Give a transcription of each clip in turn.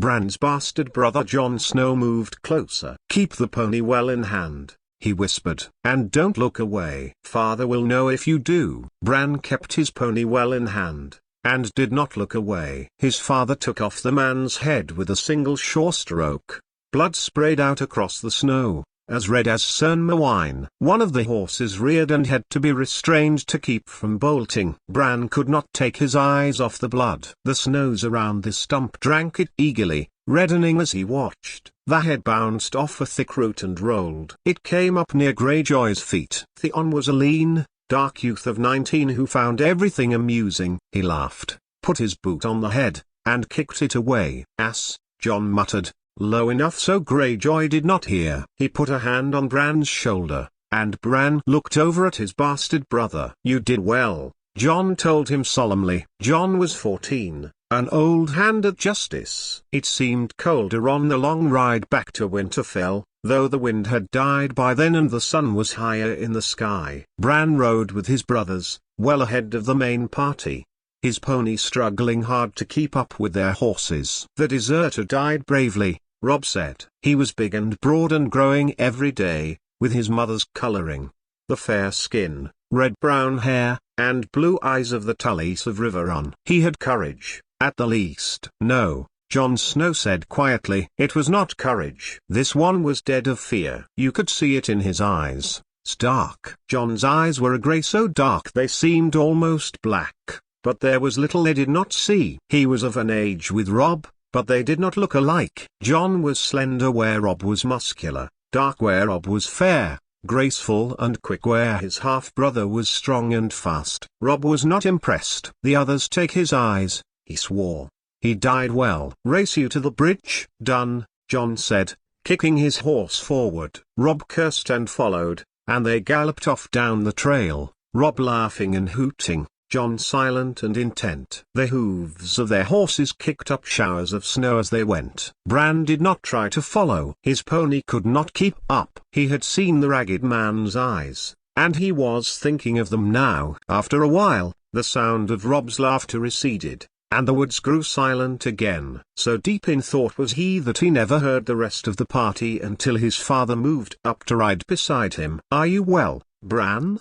Bran's bastard brother Jon Snow moved closer. "Keep the pony well in hand," he whispered, "and don't look away. Father will know if you do." Bran kept his pony well in hand, and did not look away. His father took off the man's head with a single sure stroke. Blood sprayed out across the snow, as red as Cernma wine. One of the horses reared and had to be restrained to keep from bolting. Bran could not take his eyes off the blood. The snows around the stump drank it eagerly, reddening as he watched. The head bounced off a thick root and rolled. It came up near Greyjoy's feet. Theon was a lean, dark youth of 19 who found everything amusing. He laughed, put his boot on the head, and kicked it away. "Ass," Jon muttered, low enough so Greyjoy did not hear. He put a hand on Bran's shoulder, and Bran looked over at his bastard brother. "You did well," Jon told him solemnly. Jon was 14, an old hand at justice. It seemed colder on the long ride back to Winterfell, though the wind had died by then and the sun was higher in the sky. Bran rode with his brothers, well ahead of the main party, his pony struggling hard to keep up with their horses. "The deserter died bravely," Robb said. "He was big and broad and growing every day, with his mother's coloring. The fair skin, red-brown hair, and blue eyes of the Tullys of Riverrun. He had courage, at the least." "No," Jon Snow said quietly. "It was not courage. This one was dead of fear. You could see it in his eyes. Stark." Jon's eyes were a grey so dark they seemed almost black, but there was little they did not see. He was of an age with Robb, but they did not look alike. Jon was slender where Robb was muscular, dark where Robb was fair, graceful and quick where his half-brother was strong and fast. Robb was not impressed. "The others take his eyes," he swore. "He died well." "Race you to the bridge." "Done," Jon said, kicking his horse forward. Robb cursed and followed, and they galloped off down the trail, Robb laughing and hooting, Jon silent and intent. The hooves of their horses kicked up showers of snow as they went. Bran did not try to follow. His pony could not keep up. He had seen the ragged man's eyes, and he was thinking of them now. After a while, the sound of Robb's laughter receded, and the woods grew silent again. So deep in thought was he that he never heard the rest of the party until his father moved up to ride beside him. "Are you well, Bran?"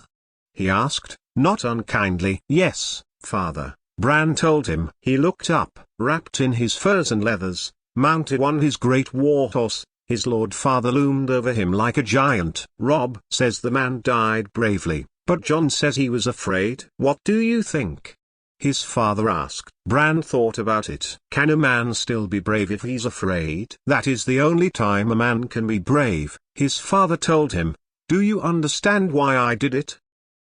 he asked, not unkindly. "Yes, father," Bran told him. He looked up. Wrapped in his furs and leathers, mounted on his great war horse, his lord father loomed over him like a giant. "Robb says the man died bravely, but Jon says he was afraid." "What do you think?" his father asked. Bran thought about it. "Can a man still be brave if he's afraid?" "That is the only time a man can be brave," his father told him. "Do you understand why I did it?"